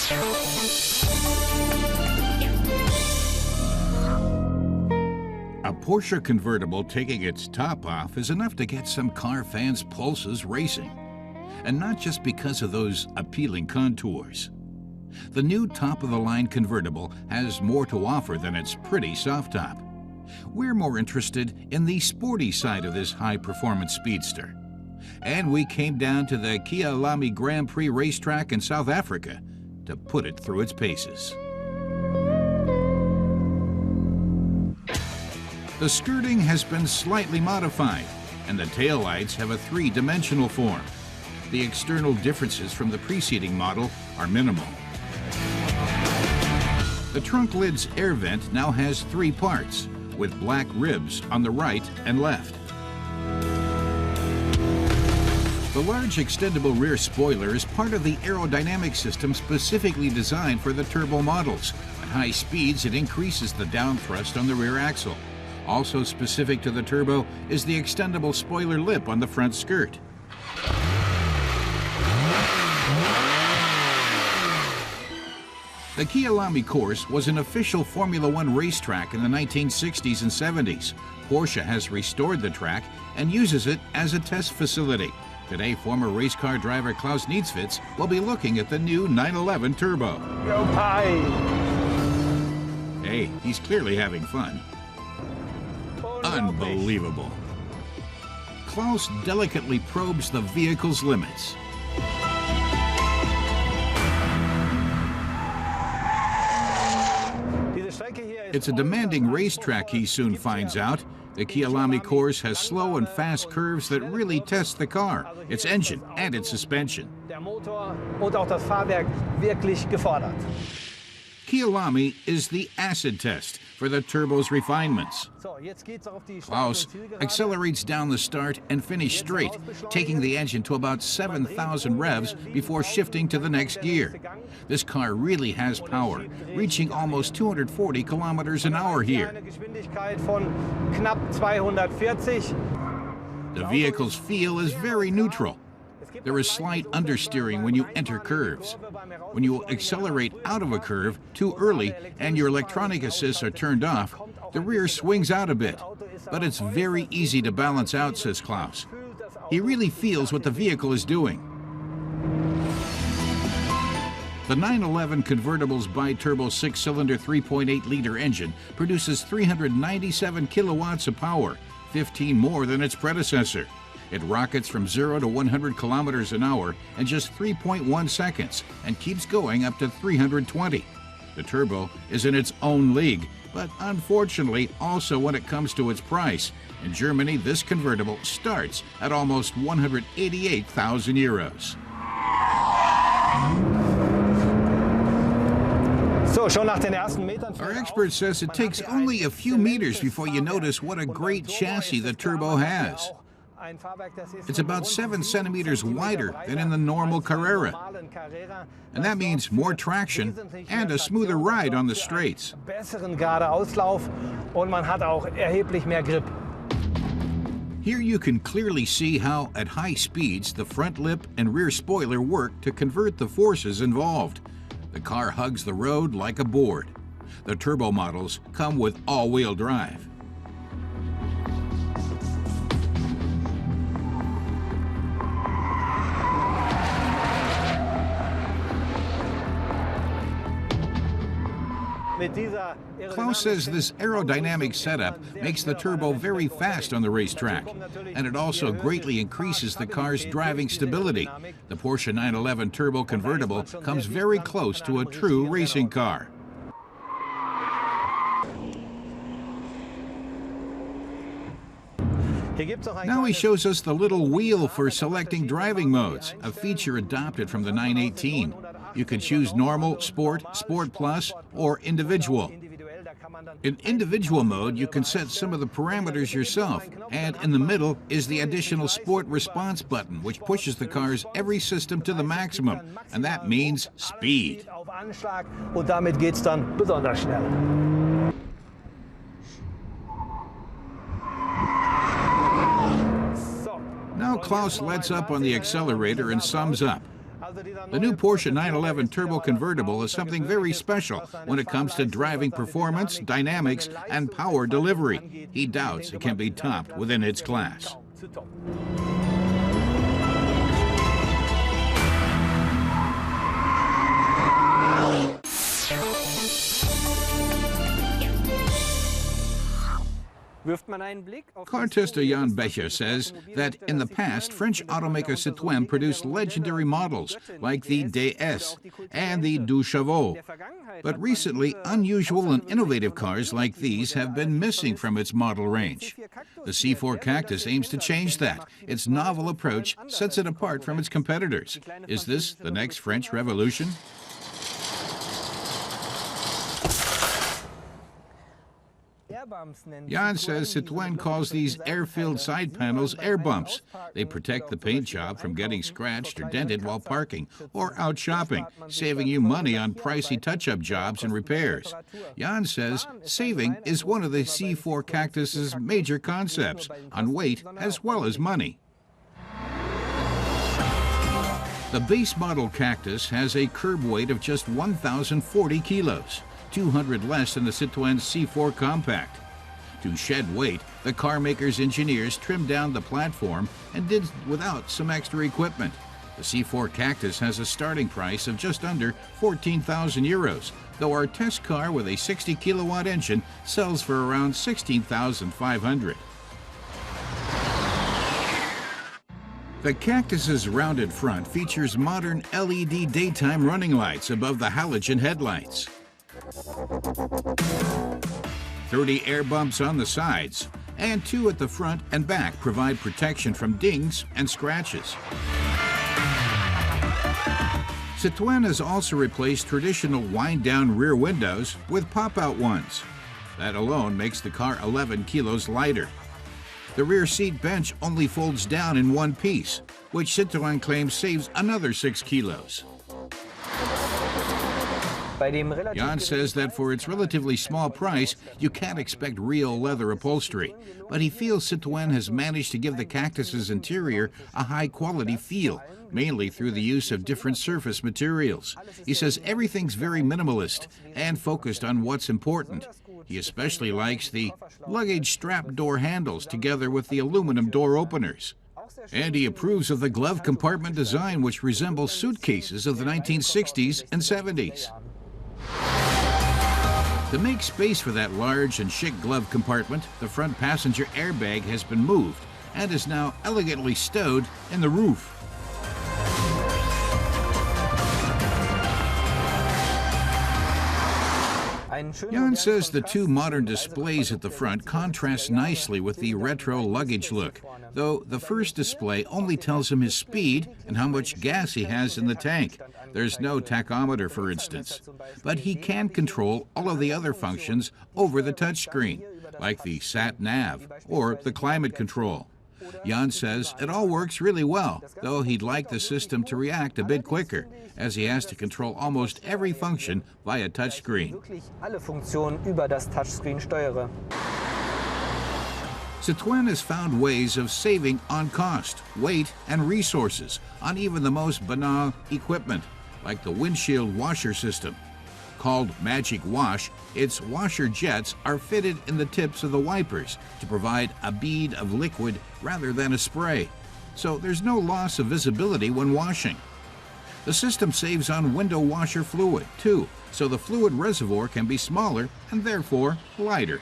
A Porsche convertible taking its top off is enough to get some car fans' pulses racing. And not just because of those appealing contours. The new top-of-the-line convertible has more to offer than its pretty soft top. We're more interested in the sporty side of this high-performance speedster. And we came down to the Kyalami Grand Prix racetrack in South Africa to put it through its paces. The skirting has been slightly modified, and the taillights have a three-dimensional form. The external differences from the preceding model are minimal. The trunk lid's air vent now has three parts, with black ribs on the right and left. The large extendable rear spoiler is part of the aerodynamic system specifically designed for the turbo models. At high speeds, it increases the down thrust on the rear axle. Also specific to the turbo is the extendable spoiler lip on the front skirt. The Kyalami course was an official Formula One racetrack in the 1960s and 70s. Porsche has restored the track and uses it as a test facility. Today, former race car driver Klaus Nietzwitz will be looking at the new 911 Turbo. Hey, he's clearly having fun. Unbelievable. Klaus delicately probes the vehicle's limits. It's a demanding racetrack, he soon finds out. The Kyalami course has slow and fast curves that really test the car, its engine, and its suspension. Kyalami is the acid test for the turbo's refinements. Klaus accelerates down the start and finish straight, taking the engine to about 7,000 revs before shifting to the next gear. This car really has power, reaching almost 240 kilometers an hour here. The vehicle's feel is very neutral. There is slight understeering when you enter curves. When you accelerate out of a curve too early and your electronic assists are turned off, the rear swings out a bit. But it's very easy to balance out, says Klaus. He really feels what the vehicle is doing. The 911 convertible's bi-turbo six-cylinder 3.8-liter engine produces 397 kilowatts of power, 15 more than its predecessor. It rockets from 0 to 100 kilometers an hour in just 3.1 seconds and keeps going up to 320. The turbo is in its own league, but unfortunately also when it comes to its price. In Germany, this convertible starts at almost 188,000 euros. Our expert says it takes only a few meters before you notice what a great chassis the turbo has. It's about 7 centimeters wider than in the normal Carrera. And that means more traction and a smoother ride on the straights. Here you can clearly see how, at high speeds, the front lip and rear spoiler work to convert the forces involved. The car hugs the road like a board. The turbo models come with all-wheel drive. Klaus says this aerodynamic setup makes the turbo very fast on the racetrack, and it also greatly increases the car's driving stability. The Porsche 911 Turbo convertible comes very close to a true racing car. Now he shows us the little wheel for selecting driving modes, a feature adopted from the 918. You can choose normal, sport, sport plus, or individual. In individual mode, you can set some of the parameters yourself, and in the middle is the additional sport response button, which pushes the car's every system to the maximum, and that means speed. Now Klaus lets up on the accelerator and sums up. The new Porsche 911 Turbo Convertible is something very special when it comes to driving performance, dynamics, and power delivery. He doubts it can be topped within its class. Car tester Jan Becher says that in the past, French automaker Citroen produced legendary models like the DS and the Deux Chevaux. But recently, unusual and innovative cars like these have been missing from its model range. The C4 Cactus aims to change that. Its novel approach sets it apart from its competitors. Is this the next French Revolution? Jan says Citroën calls these air-filled side panels air bumps. They protect the paint job from getting scratched or dented while parking or out shopping, saving you money on pricey touch-up jobs and repairs. Jan says saving is one of the C4 Cactus's major concepts, on weight as well as money. The base model Cactus has a curb weight of just 1,040 kilos. 200 less than the Citroen C4 Compact. To shed weight, the car maker's engineers trimmed down the platform and did without some extra equipment. The C4 Cactus has a starting price of just under 14,000 euros, though our test car with a 60 kilowatt engine sells for around 16,500. The Cactus's rounded front features modern LED daytime running lights above the halogen headlights. 30 air bumps on the sides, and 2 at the front and back provide protection from dings and scratches. Citroën has also replaced traditional wind-down rear windows with pop-out ones. That alone makes the car 11 kilos lighter. The rear seat bench only folds down in one piece, which Citroën claims saves another 6 kilos. Jan says that for its relatively small price, you can't expect real leather upholstery, but he feels Citroën has managed to give the Cactus's interior a high-quality feel, mainly through the use of different surface materials. He says everything's very minimalist and focused on what's important. He especially likes the luggage strap door handles together with the aluminum door openers. And he approves of the glove compartment design, which resembles suitcases of the 1960s and 70s. To make space for that large and chic glove compartment, the front passenger airbag has been moved and is now elegantly stowed in the roof. Jan says the 2 modern displays at the front contrast nicely with the retro luggage look, though the first display only tells him his speed and how much gas he has in the tank. There's no tachometer, for instance, but he can control all of the other functions over the touchscreen, like the sat-nav or the climate control. Jan says it all works really well, though he'd like the system to react a bit quicker, as he has to control almost every function via touchscreen. Citroën has found ways of saving on cost, weight, and resources on even the most banal equipment, like the windshield washer system. Called Magic Wash, its washer jets are fitted in the tips of the wipers to provide a bead of liquid rather than a spray, so there's no loss of visibility when washing. The system saves on window washer fluid, too, so the fluid reservoir can be smaller and therefore lighter.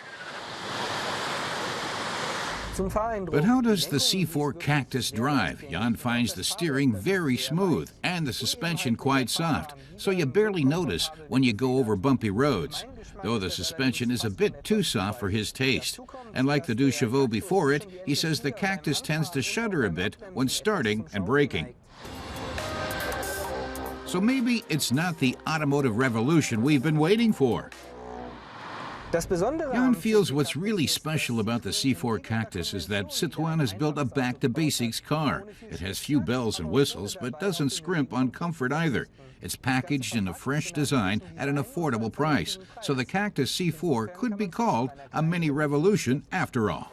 But how does the C4 Cactus drive? Jan finds the steering very smooth and the suspension quite soft, so you barely notice when you go over bumpy roads, though the suspension is a bit too soft for his taste. And like the Deux Chevaux before it, he says the Cactus tends to shudder a bit when starting and braking. So maybe it's not the automotive revolution we've been waiting for. Jan feels what's really special about the C4 Cactus is that Citroën has built a back-to-basics car. It has few bells and whistles, but doesn't scrimp on comfort either. It's packaged in a fresh design at an affordable price, so the Cactus C4 could be called a mini revolution after all.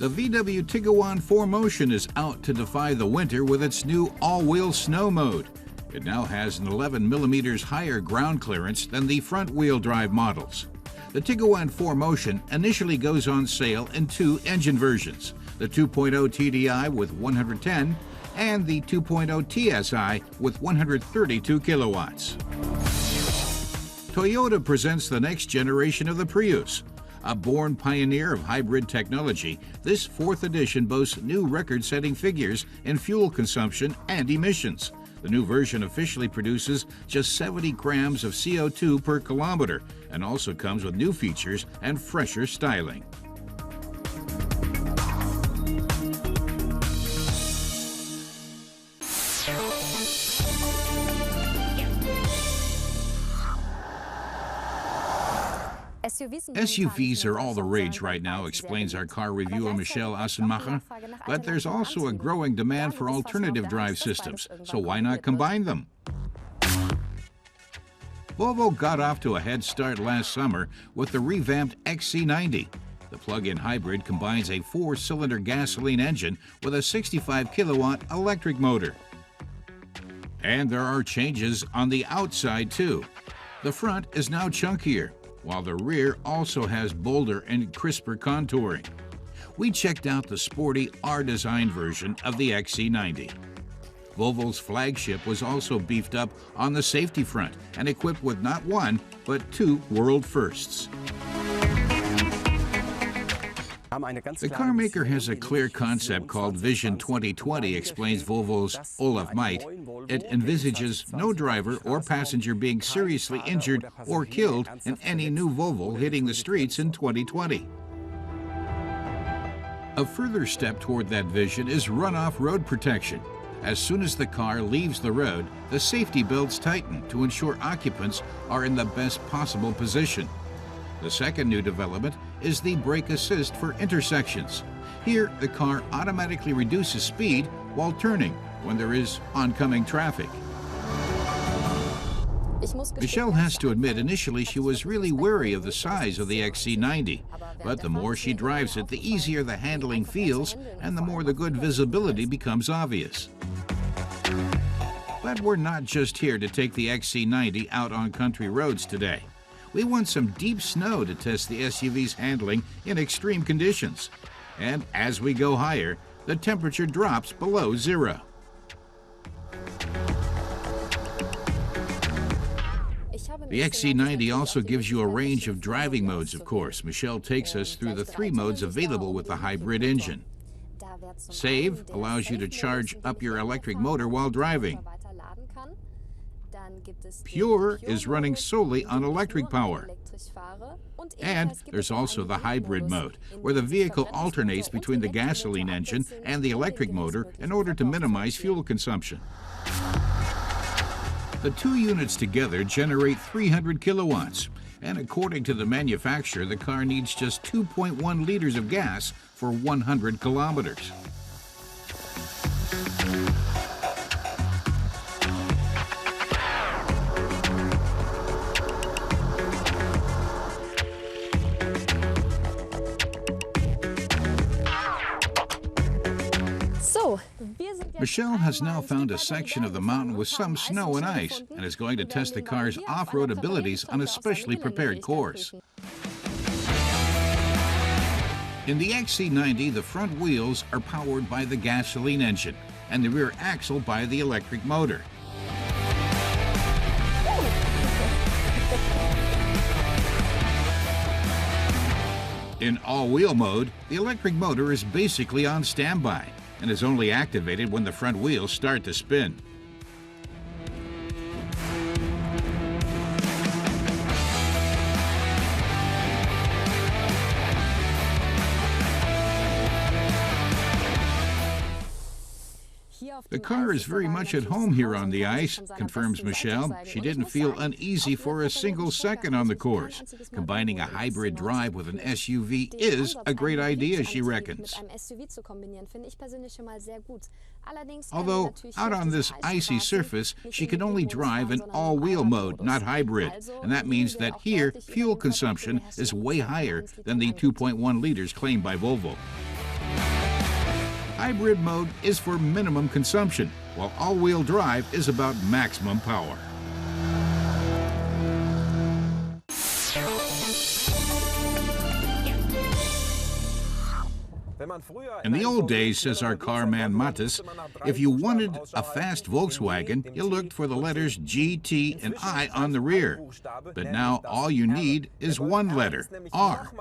The VW Tiguan 4Motion is out to defy the winter with its new all-wheel snow mode. It now has an 11 millimeters higher ground clearance than the front-wheel drive models. The Tiguan 4Motion initially goes on sale in two engine versions, the 2.0 TDI with 110 and the 2.0 TSI with 132 kilowatts. Toyota presents the next generation of the Prius. A born pioneer of hybrid technology, this fourth edition boasts new record-setting figures in fuel consumption and emissions. The new version officially produces just 70 grams of CO2 per kilometer and also comes with new features and fresher styling. SUVs are all the rage right now, explains our car reviewer Michelle Assenmacher, but there's also a growing demand for alternative drive systems, so why not combine them? Volvo got off to a head start last summer with the revamped XC90. The plug-in hybrid combines a 4-cylinder gasoline engine with a 65 kilowatt electric motor. And there are changes on the outside too. The front is now chunkier, while the rear also has bolder and crisper contouring. We checked out the sporty R-Design version of the XC90. Volvo's flagship was also beefed up on the safety front and equipped with not one, but two world firsts. The car maker has a clear concept called Vision 2020, explains Volvo's Olaf Meit. It envisages no driver or passenger being seriously injured or killed in any new Volvo hitting the streets in 2020. A further step toward that vision is runoff road protection. As soon as the car leaves the road, the safety belts tighten to ensure occupants are in the best possible position. The second new development is the brake assist for intersections. Here, the car automatically reduces speed while turning when there is oncoming traffic. Michelle has to admit initially she was really wary of the size of the XC90, but the more she drives it, the easier the handling feels and the more the good visibility becomes obvious. But we're not just here to take the XC90 out on country roads today. We want some deep snow to test the SUV's handling in extreme conditions. And as we go higher, the temperature drops below zero. The XC90 also gives you a range of driving modes, of course. Michelle takes us through the three modes available with the hybrid engine. Save allows you to charge up your electric motor while driving. Pure is running solely on electric power. And there's also the hybrid mode, where the vehicle alternates between the gasoline engine and the electric motor in order to minimize fuel consumption. The two units together generate 300 kilowatts, and according to the manufacturer, the car needs just 2.1 liters of gas for 100 kilometers. Michelle has now found a section of the mountain with some snow and ice and is going to test the car's off-road abilities on a specially prepared course. In the XC90, the front wheels are powered by the gasoline engine and the rear axle by the electric motor. In all-wheel mode, the electric motor is basically on standby and is only activated when the front wheels start to spin. The car is very much at home here on the ice, confirms Michelle. She didn't feel uneasy for a single second on the course. Combining a hybrid drive with an SUV is a great idea, she reckons. Although, out on this icy surface, she can only drive in all-wheel mode, not hybrid. And that means that here, fuel consumption is way higher than the 2.1 liters claimed by Volvo. Hybrid mode is for minimum consumption, while all-wheel drive is about maximum power. In the old days, says our car man Mattes, if you wanted a fast Volkswagen, you looked for the letters G, T, and I on the rear. But now all you need is one letter, R.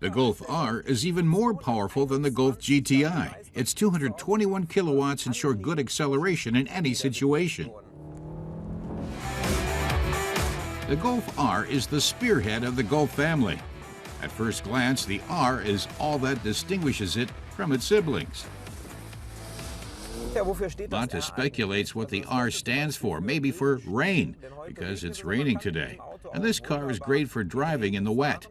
The Golf R is even more powerful than the Golf GTI. It's 221 kilowatts and ensure good acceleration in any situation. The Golf R is the spearhead of the Golf family. At first glance, the R is all that distinguishes it from its siblings. Mattes speculates what the R stands for, maybe for rain, because it's raining today. And this car is great for driving in the wet.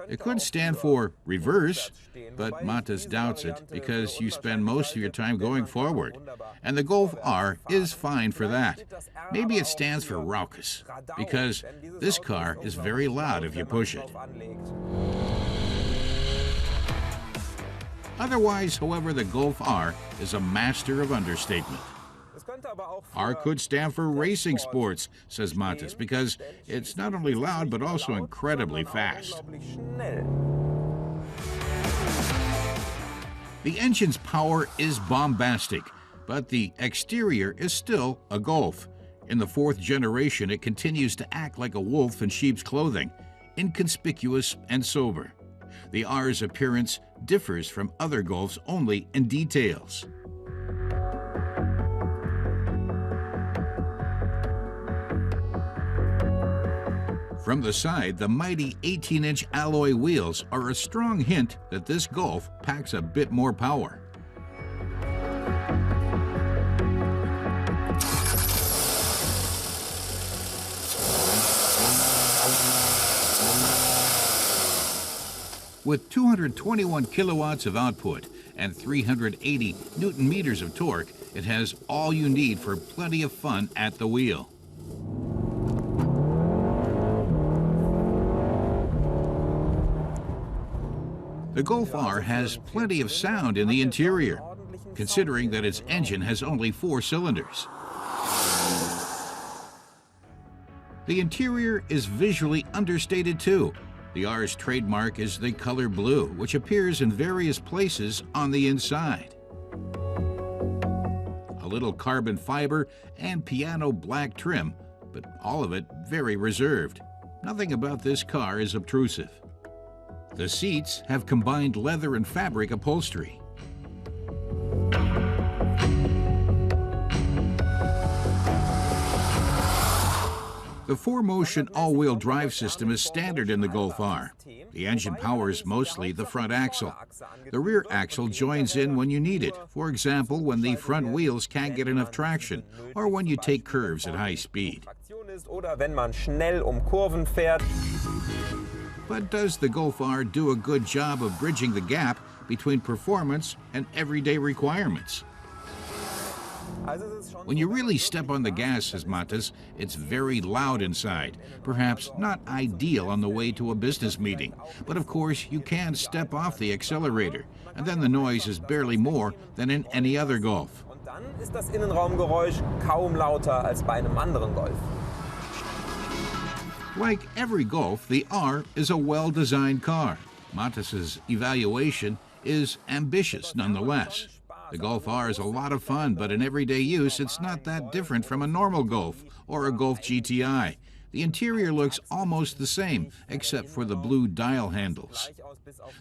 It could stand for reverse, but Mattes doubts it because you spend most of your time going forward. And the Golf R is fine for that. Maybe it stands for raucous, because this car is very loud if you push it. Otherwise, however, the Golf R is a master of understatement. R could stand for racing sports, says Mattes, because it's not only loud but also incredibly fast. The engine's power is bombastic, but the exterior is still a Golf. In the fourth generation, it continues to act like a wolf in sheep's clothing, inconspicuous and sober. The R's appearance differs from other Golfs only in details. From the side, the mighty 18-inch alloy wheels are a strong hint that this Golf packs a bit more power. With 221 kilowatts of output and 380 Newton meters of torque, it has all you need for plenty of fun at the wheel. The Golf R has plenty of sound in the interior, considering that its engine has only 4 cylinders. The interior is visually understated too. The R's trademark is the color blue, which appears in various places on the inside. A little carbon fiber and piano black trim, but all of it very reserved. Nothing about this car is obtrusive. The seats have combined leather and fabric upholstery. The 4-motion all-wheel drive system is standard in the Golf R. The engine powers mostly the front axle. The rear axle joins in when you need it, for example, when the front wheels can't get enough traction, or when you take curves at high speed. But does the Golf R do a good job of bridging the gap between performance and everyday requirements? When you really step on the gas, says Mattes, it's very loud inside. Perhaps not ideal on the way to a business meeting. But of course, you can step off the accelerator, and then the noise is barely more than in any other Golf. Like every Golf, the R is a well-designed car. Mattes' evaluation is ambitious nonetheless. The Golf R is a lot of fun, but in everyday use, it's not that different from a normal Golf or a Golf GTI. The interior looks almost the same, except for the blue dial handles.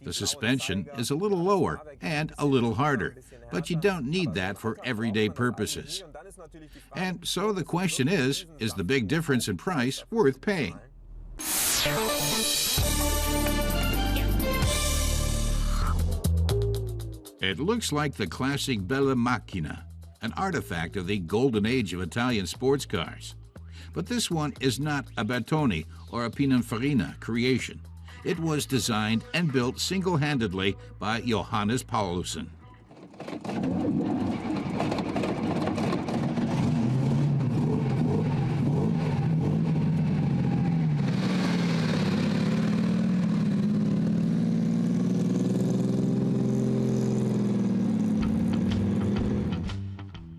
The suspension is a little lower and a little harder, but you don't need that for everyday purposes. And so the question is the big difference in price worth paying? It looks like the classic Bella Macchina, an artifact of the golden age of Italian sports cars. But this one is not a Bertone or a Pininfarina creation. It was designed and built single-handedly by Johannes Paulussen.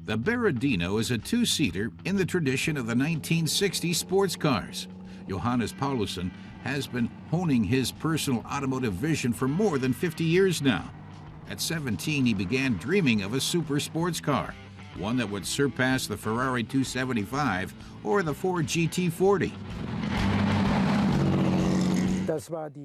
The Beradino is a two-seater in the tradition of the 1960s sports cars. Johannes Paulsen has been honing his personal automotive vision for more than 50 years now. At 17, he began dreaming of a super sports car, one that would surpass the Ferrari 275 or the Ford GT40.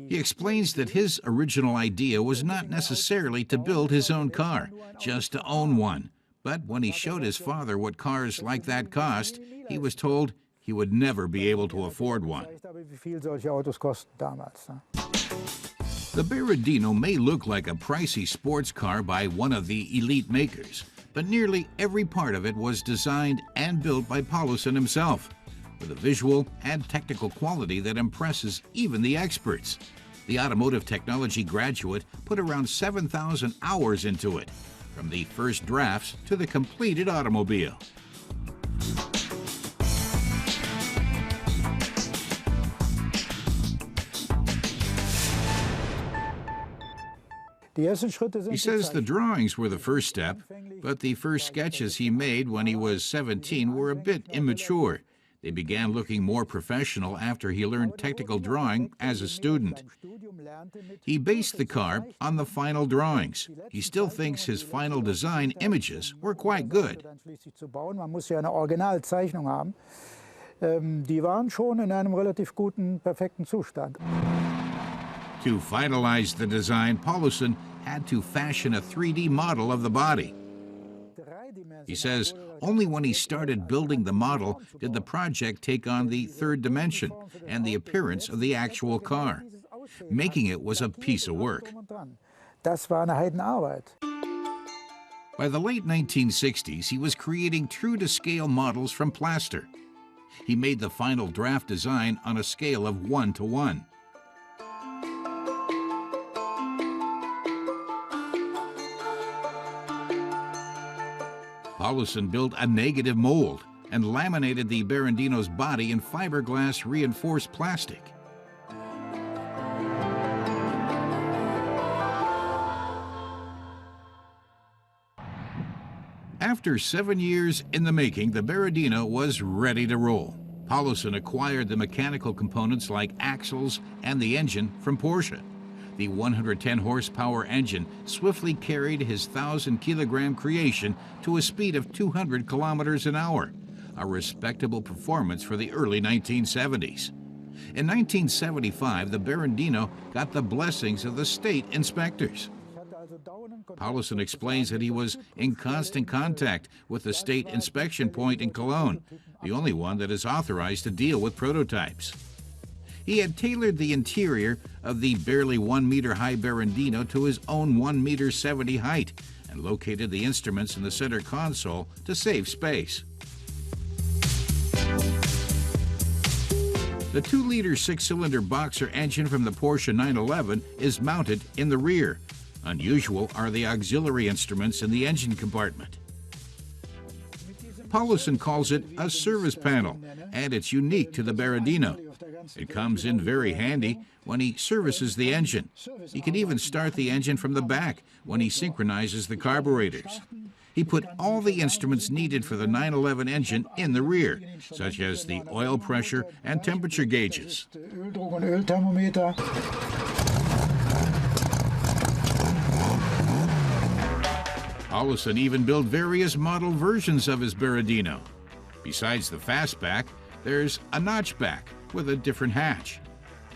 He explains that his original idea was not necessarily to build his own car, just to own one. But when he showed his father what cars like that cost, he was told he would never be able to afford one. The Beradino may look like a pricey sports car by one of the elite makers, but nearly every part of it was designed and built by Paulsen himself, with a visual and technical quality that impresses even the experts. The automotive technology graduate put around 7,000 hours into it, from the first drafts to the completed automobile. He says the drawings were the first step, but the first sketches he made when he was 17 were a bit immature. They began looking more professional after he learned technical drawing as a student. He based the car on the final drawings. He still thinks his final design images were quite good. To finalize the design, Paulsen had to fashion a 3D model of the body. He says only when he started building the model did the project take on the third dimension and the appearance of the actual car. Making it was a piece of work. By the late 1960s, he was creating true-to-scale models from plaster. He made the final draft design on a scale of 1:1. Paulsen built a negative mold and laminated the Beradino's body in fiberglass reinforced plastic. After 7 years in the making, the Beradino was ready to roll. Paulsen acquired the mechanical components like axles and the engine from Porsche. The 110 horsepower engine swiftly carried his 1,000-kilogram creation to a speed of 200 kilometers an hour, a respectable performance for the early 1970s. In 1975, the Beradino got the blessings of the state inspectors. Paulsen explains that he was in constant contact with the state inspection point in Cologne, the only one that is authorized to deal with prototypes. He had tailored the interior of the barely 1-meter-high Beradino to his own 1.70 meter height and located the instruments in the center console to save space. The 2-liter 6-cylinder boxer engine from the Porsche 911 is mounted in the rear. Unusual are the auxiliary instruments in the engine compartment. Paulsen calls it a service panel, and it's unique to the Beradino. It comes in very handy when he services the engine. He can even start the engine from the back when he synchronizes the carburetors. He put all the instruments needed for the 911 engine in the rear, such as the oil pressure and temperature gauges. Paulsen even built various model versions of his Beradino. Besides the fastback, there's a notchback with a different hatch.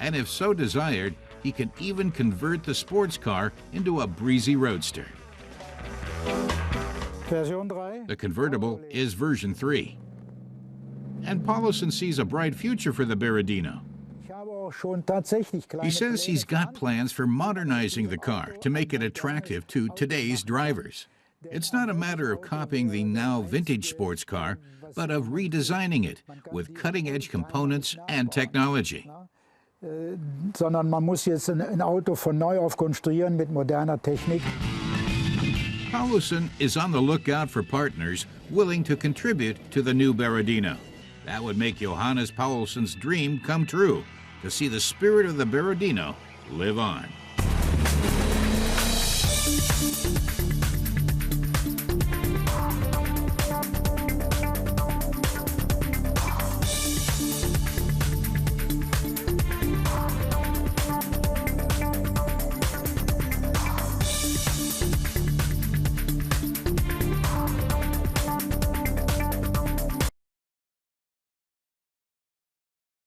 And if so desired, he can even convert the sports car into a breezy roadster. The convertible is version 3. And Paulsen sees a bright future for the Beradino. He says he's got plans for modernizing the car to make it attractive to today's drivers. It's not a matter of copying the now vintage sports car, but of redesigning it with cutting-edge components and technology. Sondern man muss jetzt ein Auto von neu auf konstruieren mit moderner Technik. Paulsen is on the lookout for partners willing to contribute to the new Beradino. That would make Johannes Paulsen's dream come true, to see the spirit of the Beradino live on.